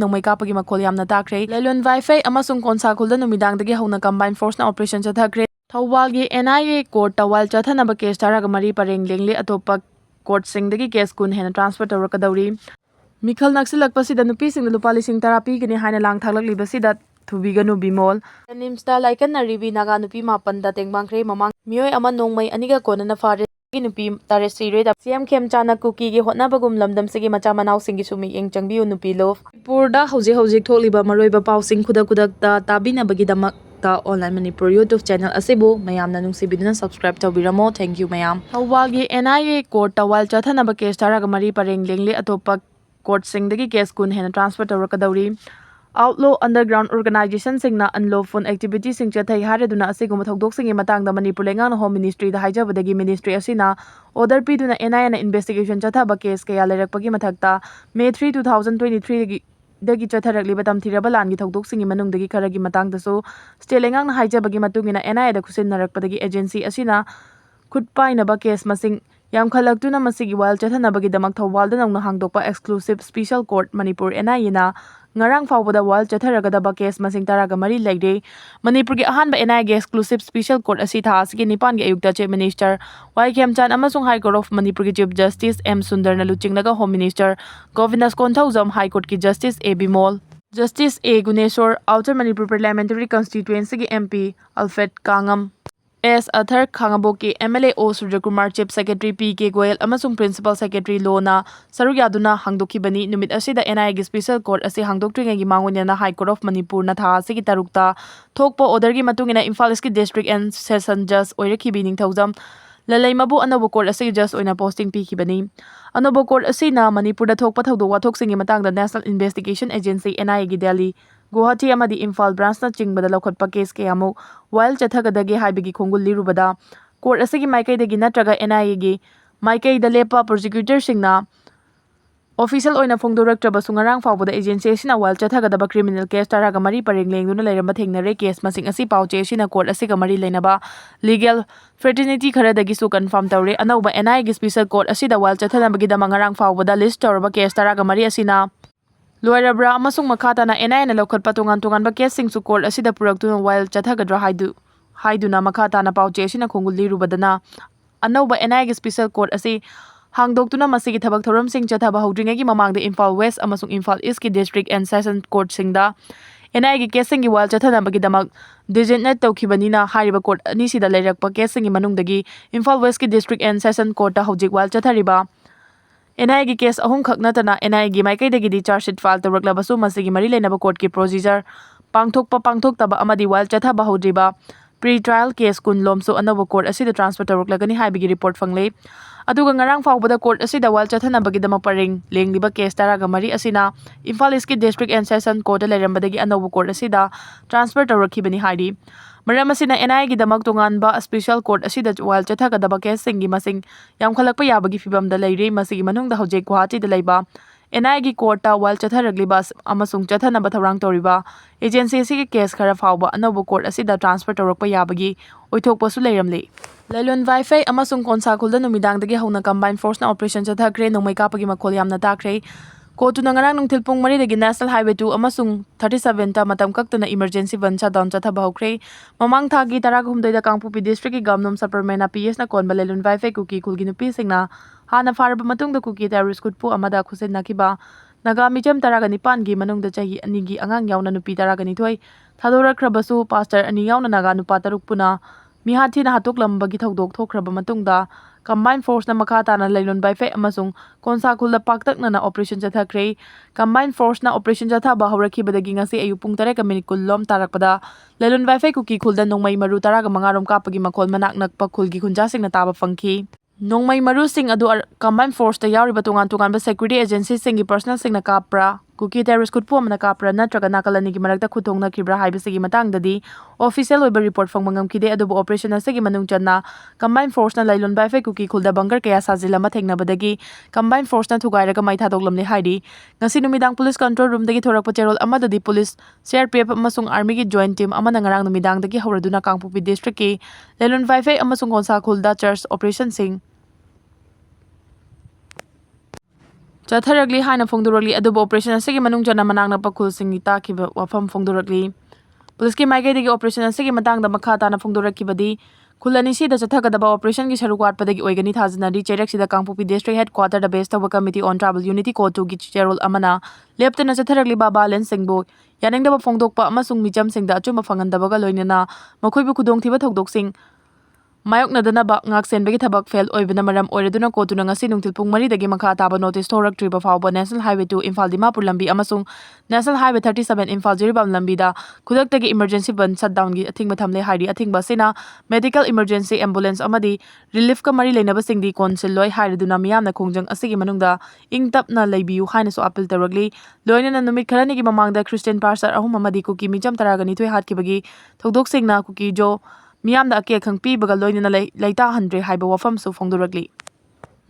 Nongmai kapagi makhol yamna takre Lelon Vaifei amasung Konsakhulda numidangdagi hawna combined force na operation chathakre Thawbalgi NIA court tawal chathanaba case taraga mari pareng lengli atopa court singdagi case kun hena transfer tawrakadauri Mikhal naksilakpasida nupisingna lupa lising therapy gani haina lang thaklaklibasida thubiganu bimol nimsta laikanna rivi naga nupi mapanda tengbangkre mamang mioi ama nongmai aniga konana fare nupi tare sire da CM Khem chana Kuki gi hotnabagum lamdam sigi macha manau singi sumi eng changbiu nupi lof purda hauji tholiba Maruoiba Pao sing kudak da tabinabagi damak ta online Manipur YouTube channel asibu mayamna nungsibiduna subscribe tawbiramo thank you mayam Thawbalgi NIA court tawal chathanaba case taraga mari pareng lengli atopa court singdagi case kun hena transfer tawrakadauri Outlaw underground organization singna unlawful activities sing chathai hareduna asiguma thokdok singi matangda Manipur lengang home ministry da haijabadagi ministry asina order piduna NIA na investigation chathaba case kaya lerakpagi mathakta May 3 2023 dagi chatharakliba tamthiraba langi thokdok singi manungdagi kharagi matangdasu state lengang na haijabagi matungina NIA da khusin narakpadagi agency asina khutpainaba case masing yamkhalaktuna masigi wal chathanabagi damak Thawbalda nongna hangdokpa exclusive special court Manipur NIA na ngarang fawbada wal chatharagadaba case masing taraga mari laide Manipur gi ahanba NIA gi exclusive special court asi tha asigi nipan gi ayukta chief minister Khem Chan amasung high court of Manipur gi chief justice M Sundar na luchingnaga home minister Govindas Konthaujam high court ki justice A Bimol Justice A Guneshwar Outer Manipur Parliamentary Constituency gi MP Alfred Kangam S. Athar Khangaboki MLA O Suryakumar Chief Secretary P.K. Goyal amasung Principal Secretary Lona Saruk Yaduna hangdokibani numit asida NIA gi Special Court asi hangdoktringi mangunyana High Court of Manipur na tha asigi tarukta thokpo order gi matungina Imphal East District and Session Judge oirakhibi ningthaujam Lalaimabu anobo court asigi judge oina posting pikibani anobo court asina Manipur da thokpa thodok wathok singi matangda National Investigation Agency NIA gi Delhi Guwahati amadi Imphal branch na chingbada laukhatpa case kayamu while chathagadagi haibigi khongul lirubada court asigi maikaidagi natraga NIA gi maikaida lepa prosecutor singna official oina phongdoraktraba sungarang fawbada agency asina while chathagadaba criminal case taraga mari pareng lengduna leiramba thengnare case masing asi pauche asina court asiga mari leinaba legal fraternity kharadagi su confirm tawre anauba NIA gi special court asida while chathanabagi damangarang fawbada list tawraba case taraga mari asina Loirabra amasung makhata na NIA na lokhat patungan ba case sing su court asida puraktuna while chathagadra haiduna makhata na pauche asina khongul lirubadana anauba NIA gi special court asi hangdoktuna masigi thabak thoram sing chathaba hodringagi mamangda Imphal West amasung Imphal East ki district and session court singda NIA gi case singi while chathanabagi damak designate tawkhibanina hariba court ani sida leirakpa case singi manungdagi Imphal West ki district and session court ta hojik while chathariba NIA gi case ahum khaknatana NIA gi maikaidagi di charge sheet file tawraklabasu masigi mari leinaba court ki procedure pangthoktaba amadi while chathaba hodriba pre-trial case kun lomsu anaba court asida transfer tawraklagani haibigi report fangle aduga ngarang fawbada court asida while chathanabagi dama pareng lengliba case taraga mari asina Imphal East ki district and session court leirambadagi anaba court asida transfer tawrakhibani haidi Maram asina NIA gi damak tonganba special court asida while chathagadaba case singi masing yamkhalakpa yabagi fibamda leire masigi manungda hojek Guwahati da leiba NIA gi court ta while chatharagliba amasung chathanaba tharang toriba agency si case khara fawba anobo court asida transfer tawrakpa yabagi oithokpasu leiramle Lelon Vaifei amasung Konsakhulda numidangdagi hawna combined force na operation chathakre nongmai kapagi makhol yamna takre Kotuna ngarang nungthil pung mari dagi National Highway 2 amasung 37 ta matam kaktana emergency van shutdown chathaba hokre mamang thagi taragahumdoi da Kangpupi district ki gamnom supermena PS na konba Lelon Vaifei Kuki khulgi nupi singna hana faraba matungda Kuki terrorist kutpu amada khusen nakiba naga mijam taraga nipan gi manungda chahi ani gi angang yauna nupi taraga nithoi thadorakrabasu pastor ani yauna naga nupa taruk puna mihathi na hatoklambagi thodok thokraba matungda combined force na makhata na Lelon Vaifei amasung Konsakhulda paktakna na operation chathakre combined force na operation chathaba hawrakhibadagi ngasi ayu pung 3 minute kullom tarakpada Lelon Vaifei Kuki khulda nongmai maru taraga mangarom kapagi makhol manak nakpa khulgi khunjasing na taba fangki nongmai maru sing adu combined force ta yauriba tungan ba security agency singi personal sing na kapra Kuki terrorist kutpu amana kapra natraga nakalani gi marakta khuthongna khibra haibisigi matangdadi official oiba report fangmangam khide adubu operation asigi manung channa combined force na Lelon Vaifei Kuki khulda bangar kaya sajilama thengnabadagi combined force na thugairaga mai thadoklamle haidi ngasi numidang police control room dagi thorakpa cherol amadadi police CRPF amasung army gi joint team amana ngarang numidang dagi hauraduna Kangpupi district ki Lelon Vaifei amasung Konsakhulda church operation sing ꯆꯠꯊꯔꯛꯂꯤ ꯍꯥꯏꯅ ꯐꯣꯡꯗꯣꯔꯛꯂꯤ ꯑꯗꯨꯕꯨ operation ꯑꯁꯤꯒꯤ ꯃꯅꯨꯡ ꯆꯟꯅ ꯃꯅꯥꯛ ꯅꯛꯄ ꯈꯨꯜꯁꯤꯡꯒꯤ ꯇꯥꯈꯤꯕ ꯋꯥꯐꯝ ꯐꯣꯡꯗꯣꯔꯛꯂꯤ꯫ ꯄꯨꯂꯤꯁꯀꯤ ꯃꯥꯏꯀꯩꯗꯒꯤ ꯑꯣꯄꯔꯦꯁꯟ ꯑꯁꯤꯒꯤ ꯃꯇꯥꯡꯗ ꯃꯈꯥ ꯇꯥꯅ ꯐꯣꯡꯗꯣꯔꯛꯈꯤꯕꯗꯤ ꯈꯨꯜ ꯑꯅꯤꯁꯤꯗ ꯆꯠꯊꯒꯗꯕ ꯑꯣꯄꯔꯦꯁꯟꯒꯤ ꯁꯔꯨꯛ ꯋꯥꯠꯄꯗꯒꯤ ꯑꯣꯏꯒꯅꯤ ꯊꯥꯖꯅꯔꯤ꯫ ꯆꯩꯔꯛꯁꯤꯗ ꯀꯥꯡꯄꯣꯛꯄꯤ ꯗꯤꯁꯇ꯭ꯔꯤꯛ ꯍꯦꯗꯀ꯭ꯋꯥꯇꯔꯗ ꯕꯦꯁ ꯇꯧꯕ ꯀꯃꯤꯇꯤ ꯑꯣꯟ ꯇ꯭ꯔꯥꯏꯕꯦꯜ ꯌꯨꯅꯤꯇꯤ ꯀꯣꯗ 2ꯒꯤ ꯆꯦꯔꯣꯜ ꯑꯃꯅ ꯂꯦꯞꯇꯅ ꯆꯠꯊꯔꯛꯂꯤꯕ ꯚꯥꯏꯑꯣꯂꯦꯟꯁꯁꯤꯡꯕꯨ ꯌꯥꯅꯤꯡꯗꯕ ꯐꯣꯡꯗꯣꯛꯄ ꯑꯃꯁꯨꯡ ꯃꯤꯆꯝꯁꯤꯡꯗ ꯑꯆꯨꯝꯕ ꯐꯪꯍꯟꯗꯕꯒ ꯂꯣꯏꯅꯅ ꯃꯈꯣꯏꯕꯨ ꯈꯨꯗꯣꯡꯊꯤꯕ ꯊꯧꯗꯣꯛꯁꯤꯡ ꯃꯥꯌꯣꯛꯅꯗꯅꯕ ꯉꯥꯛꯁꯦꯟꯕꯒꯤ ꯊꯕꯛ ꯐꯦꯜ ꯑꯣꯏꯕꯅ ꯃꯔꯝ ꯑꯣꯏꯔꯗꯨꯅ ꯀꯣꯗꯇꯨꯅ ꯉꯁꯤ ꯅꯨꯡꯊꯤꯜ ꯄꯨꯡ 4ꯗꯒꯤ ꯃꯈꯥ ꯇꯥꯕ ꯅꯣꯇꯤꯁ ꯊꯣꯔꯛꯇ꯭ꯔꯤꯕ ꯐꯥꯎꯕ ꯅꯦꯁꯅꯦꯜ ꯍꯥꯏꯋꯦ 2 ꯏꯝꯐꯥꯜ ꯗꯤꯃꯥꯄꯨꯔ ꯂꯝꯕꯤ ꯑꯃꯁꯨꯡ ꯅꯦꯁꯅꯦल हाईवे 37 इम्फाल जिरीबाम लंबीदा खुदक्तगी इमरजेंसी बंद शटडाउन की अथिंग थमले हाइरी अथिंग बसिना मेडिकल इमरजेंसी एम्बुलेंस अमदी रिलीफ का मरी लेनबसिंगदी कोनसिलोय हाइरदुना मियामना खोंजंग असिगी मनुंगदा इंगतपना लेबियु हाइनसो अपील तौरगली लोइनना नुमित खरनिगी ममांगदा क्रिस्टियन पास्टर अहुम अमदी कुकी मिजम तरागनी थोय हातकिबगी थौदोकसिंगना कुकी जो मियामदा अके खंग पीबगा लोइनना लेता हंड्रे हाइबा वफमसु फोंदोरगली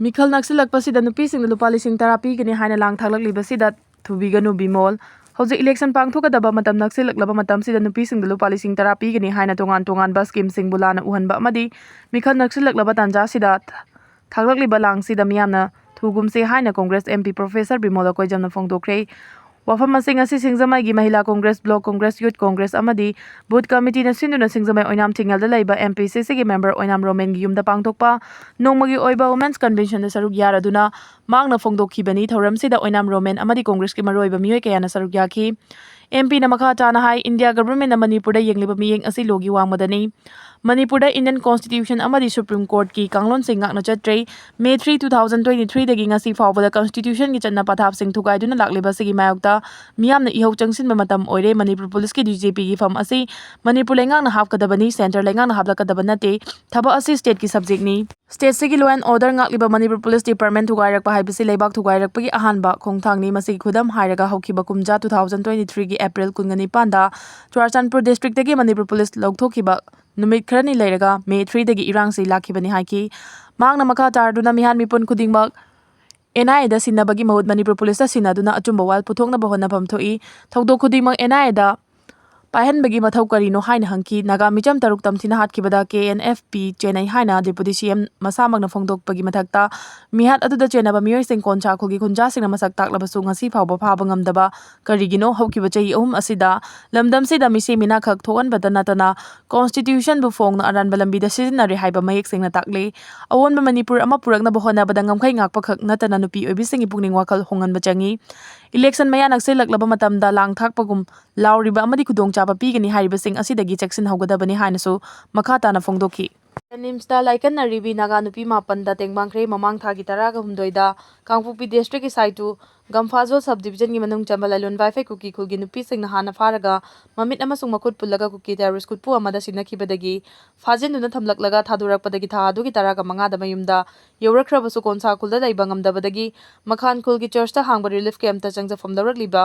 मिखल नक्सिलकपसिदा नुपीसिंगदा लुपा लिसिंग 10 पीगनी हाइना लांग थागलकलिबसिदा थुबीगनु बिमोल हौजिक इलेक्शन पांगथोकदबा मतम नक्सिलकलबा मतमसिदा नुपीसिंगदा लुपा लिसिंग 10 पीगनी हाइना तोंगान तोंगानबा स्कीमसिंगबु लाना उहनबा अमदी मिखल नक्सिलकलबा तांजासिदा थागलकलिबा लांगसिदा मियामना थुगुमसे हाइना कांग्रेस एमपी प्रोफेसर बिमोल कोइजमना फोंदोक्रे वफम सिंगजमाई की महिला कांग्रेस ब्लॉक कांग्रेस यूथ कांग्रेस अमदी बूथ कमिटी सिंधुना सिंगजमाई ओइनाम थिंगलदा लेबा एमपीसीसी की मेंबर ओइनाम रोमेन की युमदा पांगथोकपा नोंमगी ओइबा वुमेन्स कन्वेंशन सरुक यारदुना मांगना फोंदोकखिबनी थौरमसिदा ओइनाम रोमेन अमदी कांग्रेस की मरुओइबा मियोय कयाना सरुक याखी एमपी ना मखा ताना हाई इंडिया गवर्नमेंट मणिपुर येंगलिबा मियेंग असि लोगी वांगमदनी मणिपुर इंडियन कॉन्स्टिट्यूशन अमदी सुप्रीम कोर्ट की कांगलोन सिंग गाकना चत्रे मे 3 2023 दगी ngasi फावबदा कॉन्स्टिट्यूशन की चन्ना पथाप सिंग थुगाइदुना लाक्लिबा सिगी मायोक्ता मियामना इहौ चंगसिनबा मतम ओइरे मणिपुर पुलिस की डीजीपी की फम असि मणिपुर लेंगांगना हापकदबनी सेंटर लेंगांगना हापलकदबा नते थबा असि स्टेट की सब्जेक्ट नि स्टेट सिगी लॉ एंड ऑर्डर गाक्लिबा मणिपुर पुलिस डिपार्टमेंट थुगाइरकपा हाइबसि लेबाक थुगाइरकपगी अहानबा खोंगथांगनि मसि खुदम हाइरगा हौखिबा कुमजा 2023 की अप्रैल 19 दा चुराचांदपुर डिस्ट्रिक्ट दगी मणिपुर पुलिस लौथोखिबा नुमित खरनी लेरगा मे 3 दगी इरांगसि लाखिबनी हाइकी मांगना मखा तारदुना मिहान मिपुन खुदिंगमक एनआईए दा सिन्नबगी महुत मणिपुर पुलिस सिन्नदुना अचुंबा वाल पुथोंगनबा होनफम थोई थौदोक खुदिंगमक एनआईए दा पायहनबगी मथौ करिनो हाइना हंकी नागा मिचम तरुक तमथिना हातखिबदा केएनएफपी चेन्नई हाइना डिप्यूटी सीएम मसामगना फोंदोकपगी मथक्ता मिहात अदुदा चेनबा मियोयसिंग कोनचाखुलगी खुंजासिंगना मसक ताकलबसु ngasi फावबा फाबा ngamdaba karigino haukiba chai ahum asida lamdamsida misi mina khak thoganbada natana constitution bu phongna aranba lambida sizinare haiba mayek singna takle awonba manipur ama purakna bahonabada ngamkhai ngakpa khak natana nupi oibisingi pungning wakal honganba changi election maya nakselak matamda lang thakpagum lauriba amadi khudongchaba pigani hairibasing asidagi cheksin haugadabani hainasu makha tana phongdokhi निम्सदा लाइकन नरीबी नागा नुपी मापनदा तेंगबांखरे ममांग थागी तरागा हुमदोइदा कांगपुपी डिस्ट्रिक्ट की साइटु गमफाजो सब डिवीजन की मनुंग चंबा लाइलोन वाइफे कुकी खुलगी नुपी सिंगना हाना फारगा ममित अमसुंग मखुत पुल्लगा कुकी टेररिस्ट कुटपु अमदा सिनखिबदगी फाजिनदुना थमलकलगा थादुरकपदगी थादुगी तरागा मंगादा मयुमदा यौरखरबसु कोनसा खुलदा लैबा ngamdabadagi मखान खुलगी चर्चता हांगबा रिलीफ कैंपता चंगजफम दौरकलिबा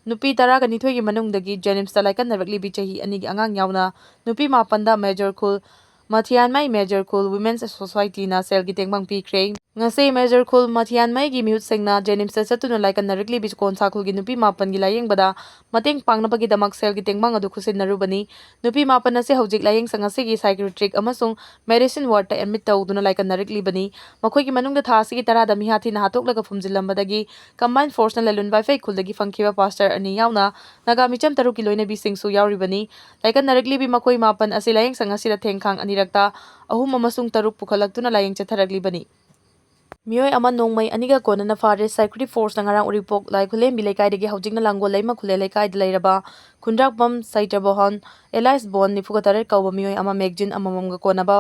नुपी तरागा निथोय की मनुंगदगी जेनिम्सदा लाइकन नरकलिबी चही अनिगी अंगांग यावना नुपी मापनदा मेजर खुल मथियानमाई मेजर खुल वुमेन्स सोसाइटी ना सेल की तेंगबांग पीख्रे ngase मेजर खुल मथियानमाई की म्यूट सिंगना जेनिम्स चतुना लाइकन नरकली बिच कोनसा खुल की नुपी मापन की लायेंगबदा मतेंग पांगनबगी दमक सेल की तेंगबांग अदु खुसिनरुबनी नुपी मापन असे हौजिक लायेंग संगसे की साइकियाट्रिक अमसुंग मेडिसिन वार्ड ता एडमिट तौदुना लाइकन नरकली बनी मखोय की मनुंग दा थासी की तरा दा मिहाथि ना हातोकलगा फुमजिलंबदगी कंबाइन फोर्स ना लेलुन वाइफे खुलदगी फंखिबा पास्टर अनि यावना नागा मिचम तरुक की लोइने बी सिंगसु यावरिबनी लाइकन नरकली बी मखोय मापन असे लायेंग संगसे दा थेंगखांग अनिरक्ता अहुम अमसुंग तरुक पुखलक्तुना लायेंग चथरगलिबनी मियोय अमा नोंगमई अनिगा कोनना फारे साइक्रेटिव फोर्स नंगारांग उरिपोक लाइखुलेम बि लेकाइदगी हौजिंगना लांगोल लैमा खुले लेकाइद लैरबा खुंद्राकबम साइटरबोहन एलाइस बोन निफुगा तरत कौबा मियोय अमा मैगजीन अमममगा कोनबा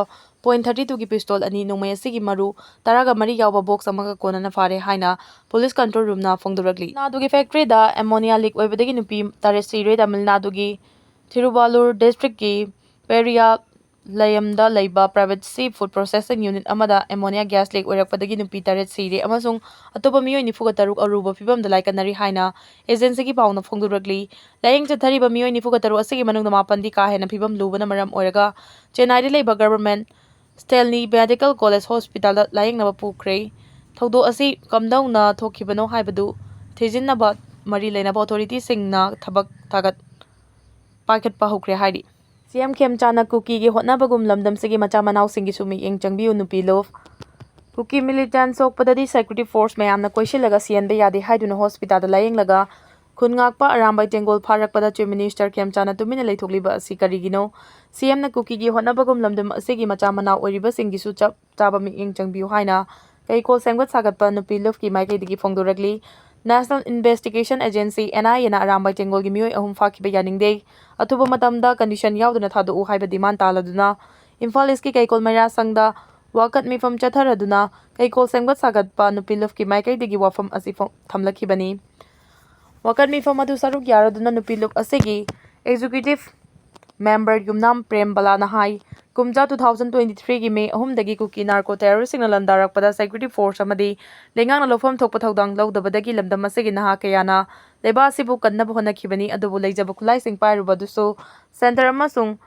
.32 की पिस्तौल अनि नोंगमई असिगी मरु तरागा मरी यावबा बॉक्स अमगा कोनना फारे हाइना पुलिस कंट्रोल रूम ना फोंदुरगली नादुगी फैक्ट्री दा एमोनिया लीक ओइबदगी नुपी तारे सिरे तमिलनाडुगी थिरुवालुर डिस्ट्रिक्ट की पेरिया लयमदा लैबा private sea food processing unit अमदा एमोनिया गैस लीक ओइरकपदगी नुपी तारे सिरे अमसुंग अतोबा मियोय निफुगा तरुक अरुबा फिबम दा लाइकनरी हाइना एजेंसी की पाउना फोंदुरगली लायेंग चथरिबा मियोय निफुगा तरुक असिगी मनुंग मापन दी का हेना फिबम लुबना मरम ओइरगा चेन्नई दे लैबा government Stanley medical college hospital लायेंगनबा पुख्रे थौदो असि कमदौना थोखिबनो हाइबदु थिजिनबा मरी लेनबा अथॉरिटी सिंगना थबक थागत पाइखटपा हौख्रे हाइरी सीएम खेमचाना कुकी की होटनाबगुम लमदम सिगी मचा मनाव सिंगी सुमी येंग चंगबियु नुपी लोफ Kuki militant sokpadadi security force mayamna koisillaga sienba yade haiduna hospital da layenglaga khun ngakpa arambay tengol pharakpada chief minister Khemchana tumina leithokliba asi karigino CM na Kuki gi honabagum lamdam asigi macha mana oiriba singisu chaba miing changbiu haina kaikol sengbat sagatpa nupi lufki maikaidigi phongdoragli National Investigation Agency NIA na arambay tengol gi mioi ahum fakhiba yaningde athuba matamda condition yauduna thadu haiba demand taladuna Imphal East ki kaikol maira sangda wakat mifam chatharaduna kaikol sengbat sagatpa nupi lufki maikaidigi wafam asi thamlakhibani wakat mifam adu saruk yaraduna nupi luf asigi executive member Yumnam Prem Balana hai Kumja 2023 gi May ahumdagi Kuki narco terrorist na landarakpada security force amadi lengang na lofam thokpa thodang lawdabadagi lamdam asigi naha kayana leba asibu kannabu honakhibani adubu leijaba khulai sing pairuba dusu center amasung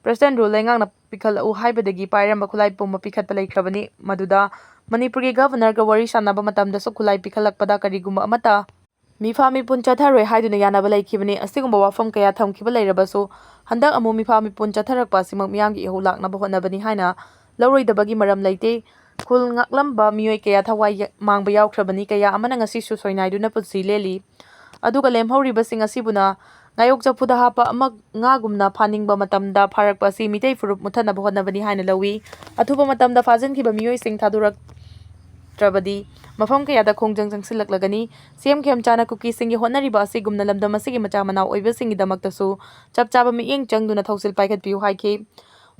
President Rule lengang na pikal u haibadagi pairamba khulai pumma pikhatpa leikrabani maduda Manipur gi governor ga wari sanaba matamda su khulai pikhalakpada kariguma amata Mifami pun chatharoi haiduna yanaba leikhibani asigumba wafam kaya thamkhiba leirabasu handak amu mifami pun chatharakpa simak miyamgi ihu laknaba hotnabani haina lawroidabagi maram leite khul ngaklamba mioi kaya thawai mangba yaukhrabani kaya amana ngasi su soinaiduna punsi leli aduga lemhoribasing asibuna ngayok chapuda hapa amag ngagumna phaningba matamda pharakpa si mitei furup muthanaba hotnabani haina lawi athuba matamda fajankiba mioi sing thadurak Trabadi, Mafam Kayada Kongjang Silaklagani, CM Khemchana Kuki Singi Honariba Sigum Nalamdam Sigi Machamana Oiva Singi Damaktasu, Chapchaba Mi Chang Duna Thosil Paikat Piu Haiki,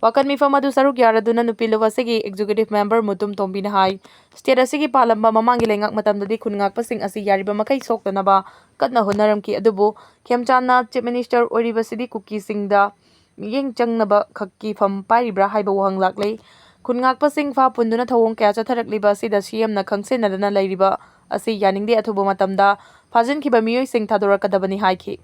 Wakan Mifamadu Saruk Yaraduna Nupilova Sigi, Executive Member Mutum Tombina Hai, State Sigi Palamba Mamangilangak Matam the Kuningak Passing Asi Yariba Makai Sokanaba, Katna Honaramki Adubu, Khemchana, Chief Minister Oriba Sidi Kuki Singda, Ying Chang Naba Kaki from Paribra Haiba Wang Lakle. Kun ngakpa sing fa punduna thawong kya chatharakliba asida CM na khangsenadana leiriba asi yaningde athuba matamda phajin khiba mioi sing thadorakadabani haiki